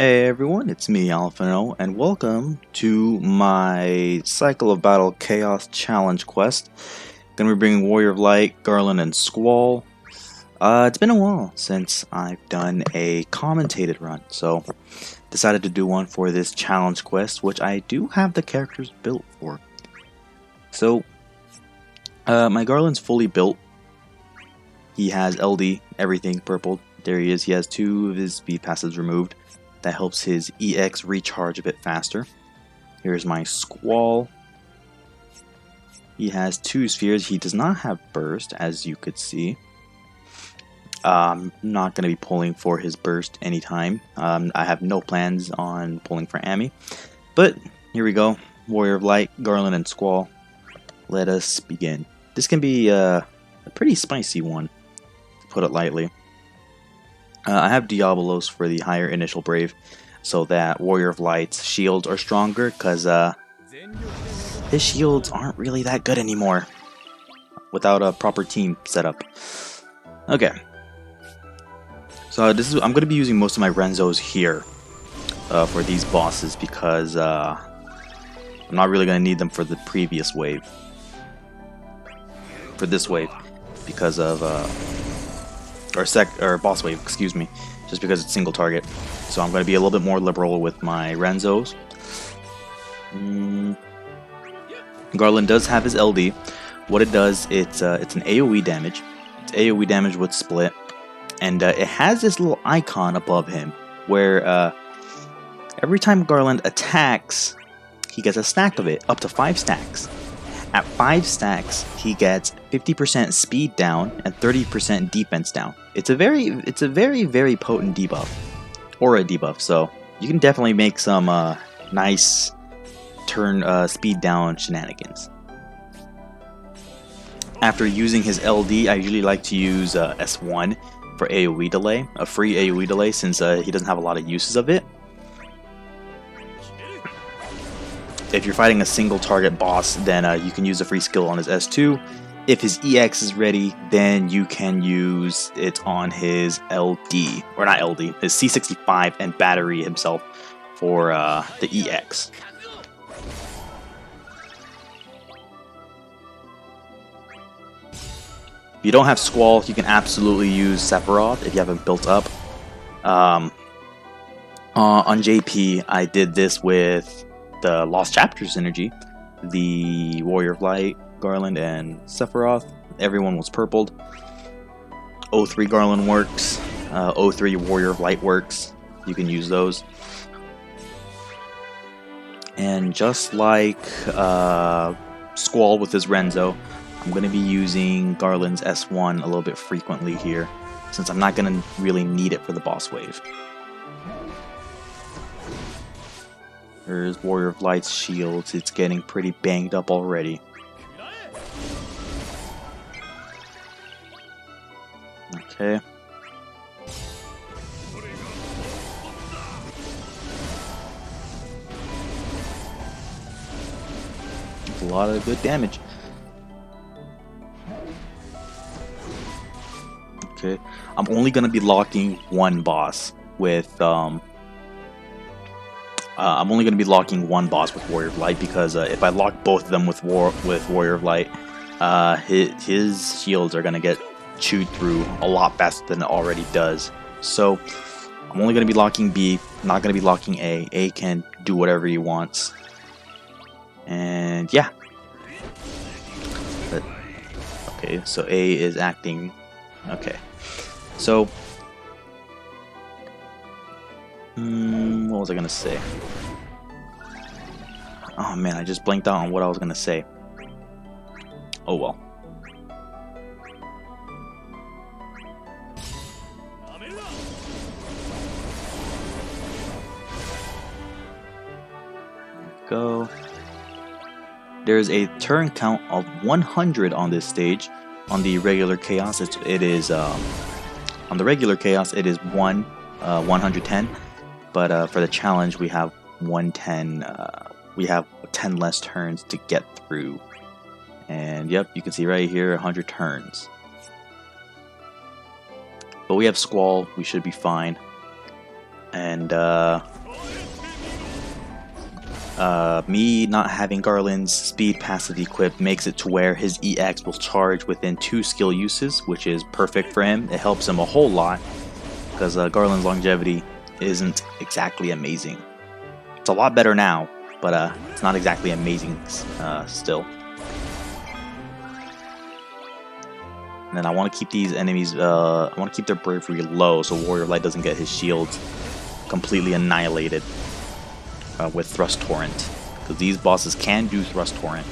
Hey everyone, it's me, Alphino, and welcome to my Cycle of Battle Chaos Challenge quest. Gonna be bringing Warrior of Light, Garland, and Squall. It's been a while since I've done a commentated run, so decided to do one for this challenge quest, which I do have the characters built for. So, my Garland's fully built. He has LD, everything purple. There he is. He has 2 of his speed passives removed. That helps his EX recharge a bit faster. Here's my Squall. He has 2 spheres. He does not have burst, as you could see. I'm not going to be pulling for his burst anytime. I have no plans on pulling for Ami. But here we go. Warrior of Light, Garland, and Squall. Let us begin. This can be a pretty spicy one, to put it lightly. I have Diabolos for the higher initial brave, so that Warrior of Light's shields are stronger, because his shields aren't really that good anymore without a proper team setup. Okay, so I'm going to be using most of my Renzos here for these bosses, because I'm not really going to need them for the previous wave. For this wave, because of or boss wave, excuse me, just because it's single target. So I'm going to be a little bit more liberal with my Renzos. Garland does have his LD. What it does, it's an AoE damage. It's AoE damage with split, and it has this little icon above him where every time Garland attacks, he gets a stack of it, up to 5 stacks. At 5 stacks, he gets 50% speed down and 30% defense down. It's a very, very potent debuff, aura debuff. So you can definitely make some nice turn speed down shenanigans. After using his LD, I usually like to use S1 for AoE delay, a free AoE delay, since he doesn't have a lot of uses of it. If you're fighting a single target boss, then you can use a free skill on his S2. If his EX is ready, then you can use it on his LD, or not LD, his C65 and battery himself for the EX. If you don't have Squall, you can absolutely use Sephiroth if you haven't built up. On JP, I did this with the Lost Chapters synergy, the Warrior of Light, Garland, and Sephiroth. Everyone was purpled. 03 Garland works. 03 Warrior of Light works. You can use those. And just like Squall with his Renzo, I'm going to be using Garland's S1 a little bit frequently here, since I'm not going to really need it for the boss wave. There's Warrior of Light's shields. It's getting pretty banged up already. Okay. A lot of good damage. Okay. I'm only going to be locking one boss with I'm only going to be locking one boss with Warrior of Light, because if I lock both of them with Warrior of Light, his shields are going to get chewed through a lot faster than it already does. So I'm only going to be locking B, not going to be locking A. A can do whatever he wants. And yeah. But, okay, so A is acting... Okay. So... what was I gonna say? Oh man, I just blanked out on what I was gonna say. Oh well. Go. There's a turn count of 100 on this stage. On the regular chaos, it is on the regular chaos it is 110. But for the challenge, we have 110. We have 10 less turns to get through. And yep, you can see right here, 100 turns. But we have Squall, we should be fine. And me not having Garland's speed passive equipped makes it to where his EX will charge within 2 skill uses, which is perfect for him. It helps him a whole lot, because Garland's longevity isn't exactly amazing. It's a lot better now, but it's not exactly amazing still. And then I want to keep these enemies, I want to keep their bravery low so Warrior of Light doesn't get his shields completely annihilated with Thrust Torrent. Because these bosses can do Thrust Torrent.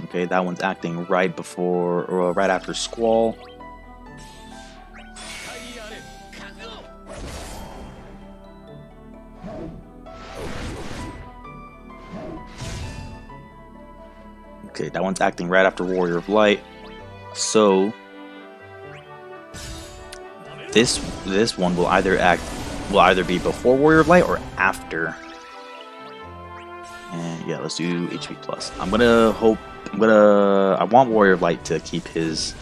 Okay, that one's acting right before, or right after Squall. Okay, that one's acting right after Warrior of Light. So this one will either be before Warrior of Light or after. And yeah, let's do HP plus. I want Warrior of Light to keep his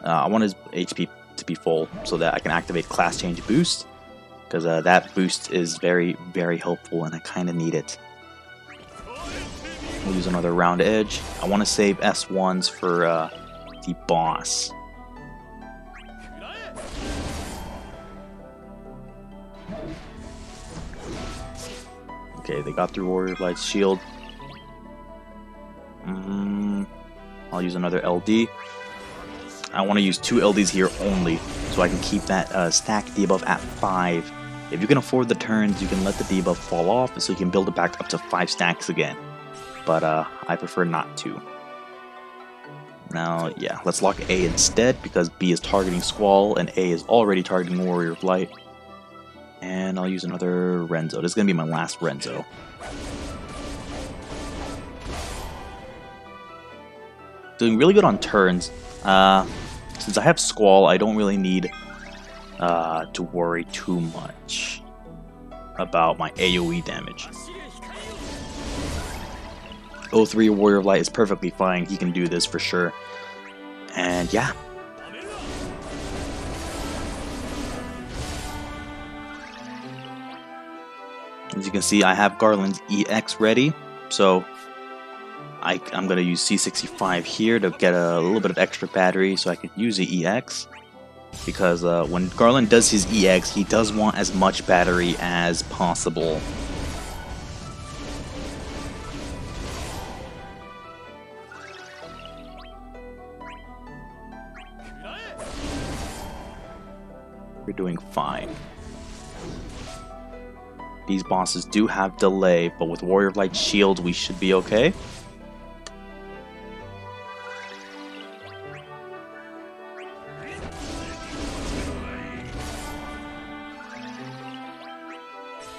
I want his HP to be full so that I can activate class change boost, because that boost is very, very helpful and I kind of need it. We'll use another round edge. I want to save S1s for the boss. Okay, they got through Warrior of Light's shield. I'll use another LD. I want to use 2 LDs here only, so I can keep that stack debuff at 5. If you can afford the turns, you can let the debuff fall off, so you can build it back up to 5 stacks again. But I prefer not to. Now, yeah, let's lock A instead, because B is targeting Squall, and A is already targeting Warrior of Light. And I'll use another Renzo. This is going to be my last Renzo. Doing really good on turns. Since I have Squall, I don't really need to worry too much about my AoE damage. 03 Warrior of Light is perfectly fine. He can do this for sure. And yeah. As you can see, I have Garland's EX ready. So I'm going to use C65 here to get a little bit of extra battery so I can use the EX. Because when Garland does his EX, he does want as much battery as possible. We're doing fine. These bosses do have delay, but with Warrior of Light shields, we should be okay.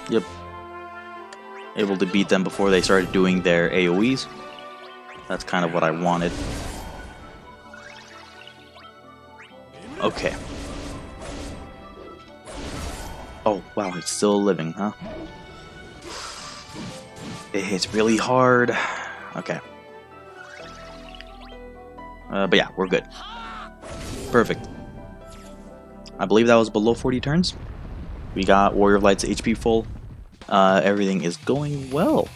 Yep. Able to beat them before they started doing their AoEs. That's kind of what I wanted. Okay. Oh, wow, it's still living, huh? It hits really hard. Okay. But yeah, we're good. Perfect. I believe that was below 40 turns. We got Warrior of Light's HP full. Everything is going well.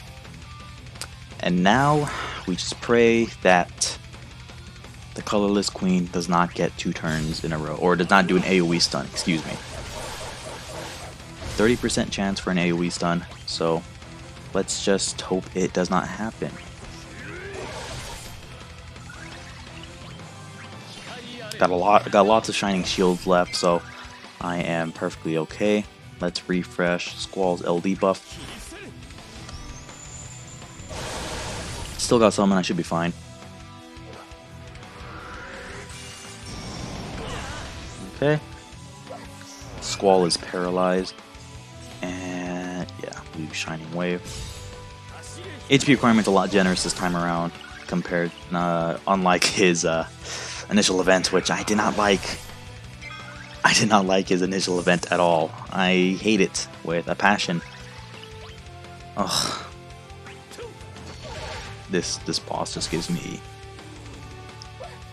And now, we just pray that the Colorless Queen does not get 2 turns in a row. Or does not do an AoE stun, excuse me. 30% chance for an AoE stun, so let's just hope it does not happen. Got lots of shining shields left, so I am perfectly okay. Let's refresh Squall's LD buff. Still got some and I should be fine. Okay. Squall is paralyzed. And yeah, blue Shining Wave. HP requirement's a lot generous this time around, compared, unlike his initial event, which I did not like. I did not like his initial event at all. I hate it with a passion. Ugh. This boss just gives me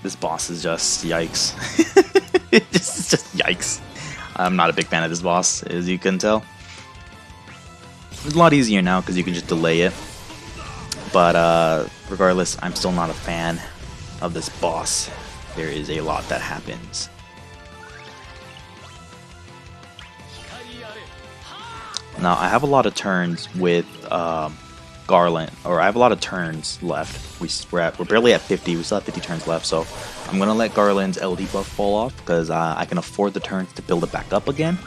This boss is just yikes. It's just yikes. I'm not a big fan of this boss, as you can tell. It's a lot easier now because you can just delay it. But regardless, I'm still not a fan of this boss. There is a lot that happens. Now, I have a lot of turns with Garland, or I have a lot of turns left. We're barely at 50. We still have 50 turns left, so I'm gonna let Garland's LD buff fall off because I can afford the turns to build it back up again.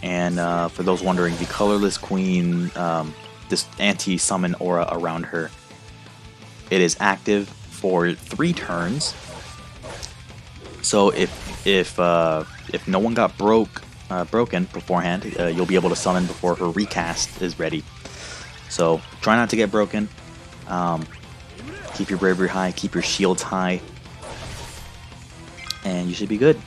And for those wondering, the colorless queen, this anti-summon aura around her, it is active for 3 turns. So if no one got broken beforehand, you'll be able to summon before her recast is ready. So try not to get broken. Keep your bravery high, keep your shields high, and you should be good.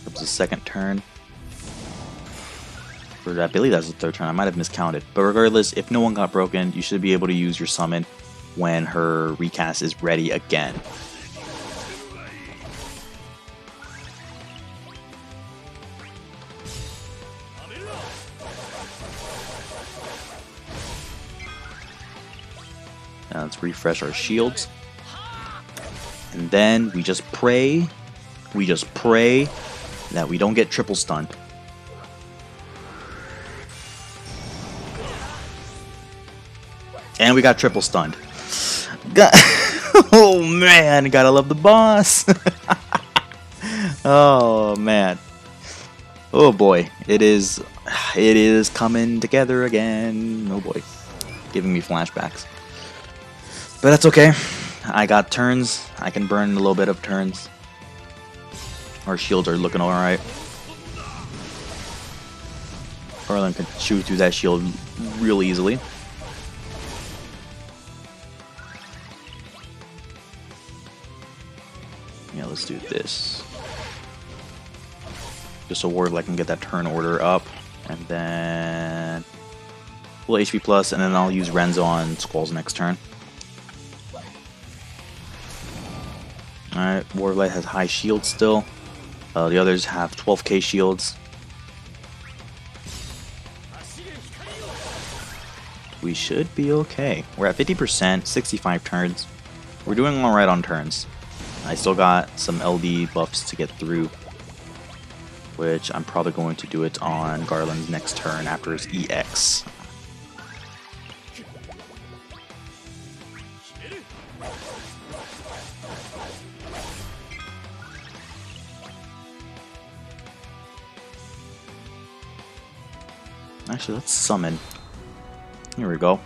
That was the second turn. Or I believe that's the third turn. I might have miscounted. But regardless, if no one got broken, you should be able to use your summon when her recast is ready again. Now let's refresh our shields. And then we just pray that we don't get triple stunned. And we got triple stunned. Oh man, gotta love the boss. Oh man. Oh boy, it is coming together again. Oh boy, giving me flashbacks. But that's okay. I got turns. I can burn a little bit of turns. Our shields are looking alright. Garland can shoot through that shield real easily. Yeah, let's do this. Just so Wardlight can get that turn order up. And then full HP plus, and then I'll use Renzo on Squall's next turn. Alright, Wardlight has high shield still. The others have 12k shields. We should be okay. We're at 50%, 65 turns. We're doing alright on turns. I still got some LD buffs to get through, which I'm probably going to do it on Garland's next turn after his EX. Actually, let's summon. Here we go.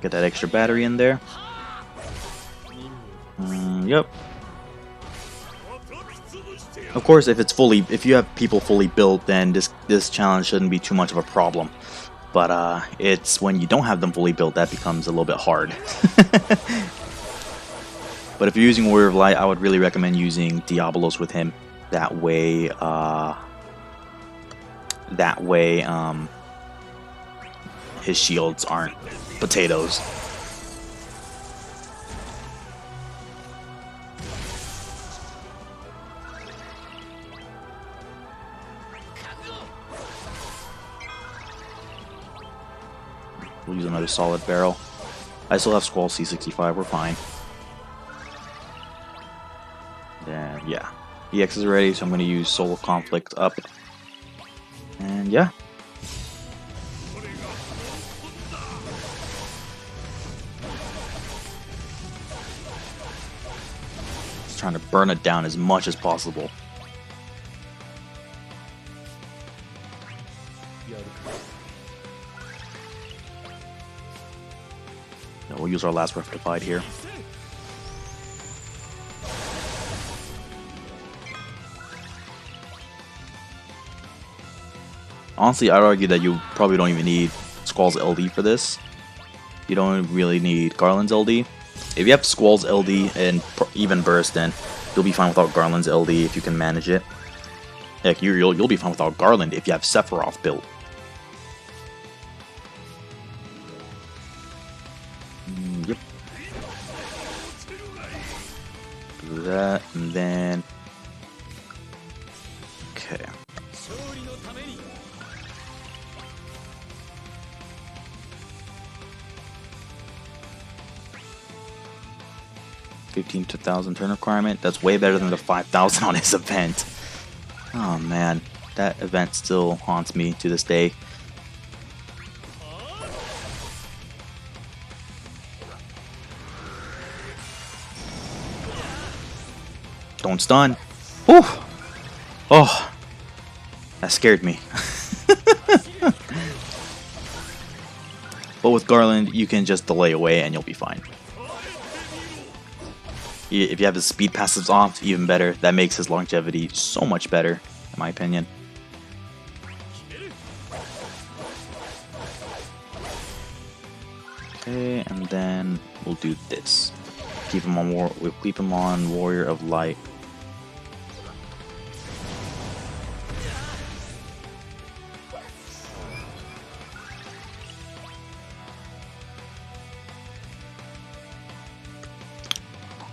Get that extra battery in there. Yep. Of course, if you have people fully built, then this challenge shouldn't be too much of a problem. But it's when you don't have them fully built that becomes a little bit hard. But if you're using Warrior of Light, I would really recommend using Diabolos with him. That way, his shields aren't potatoes. We'll use another solid barrel. I still have Squall C65, we're fine. Then, yeah. EX is ready, so I'm going to use Soul of Conflict up. And yeah. Just trying to burn it down as much as possible. Yeah, we'll use our last Rectified here. Honestly, I'd argue that you probably don't even need Squall's LD for this. You don't really need Garland's LD. If you have Squall's LD and even burst, then you'll be fine without Garland's LD if you can manage it. Heck, you'll be fine without Garland if you have Sephiroth built. Yep. Do that, and then... Okay. 15,000 turn requirement. That's way better than the 5,000 on his event. Oh man, that event still haunts me to this day. Don't stun. Whew. Oh, that scared me. But with Garland, you can just delay away and you'll be fine. If you have his speed passives off, even better. That makes his longevity so much better, in my opinion. Okay, and then we'll do this. Keep him on we'll keep him on Warrior of Light.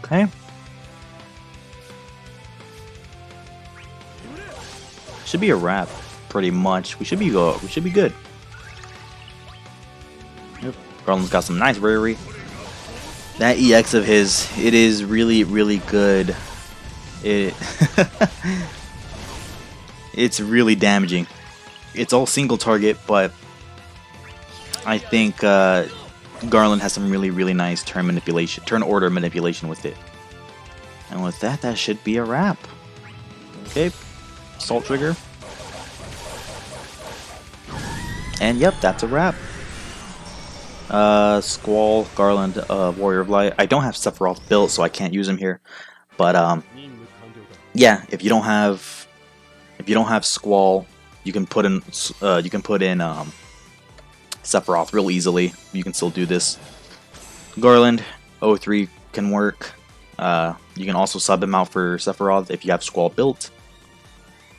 Okay. Should be a wrap, pretty much. We should be good. Yep. Garland's got some nice rarity. That EX of his, it is really, really good. It's really damaging. It's all single target, but I think Garland has some really, really nice turn order manipulation with it. And with that, that should be a wrap. Okay, Salt Trigger. And yep, that's a wrap. Squall, Garland, Warrior of Light. I don't have Sephiroth built, so I can't use him here. But yeah, if you don't have Squall, you can put in Sephiroth real easily. You can still do this. Garland, 03 can work. You can also sub him out for Sephiroth if you have Squall built.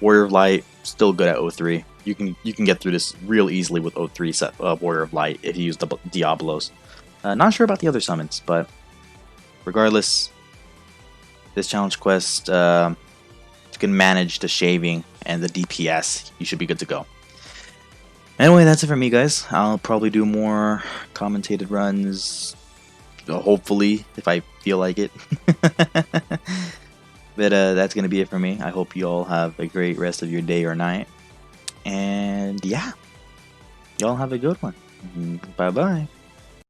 Warrior of Light, still good at 03. You can get through this real easily with 03 Warrior of Light if you use the Diabolos. Not sure about the other summons, but regardless, this challenge quest, you can manage the shaving and the DPS. You should be good to go. Anyway, that's it for me, guys. I'll probably do more commentated runs, hopefully, if I feel like it. But that's going to be it for me. I hope you all have a great rest of your day or night. And yeah, y'all have a good one. Bye-bye.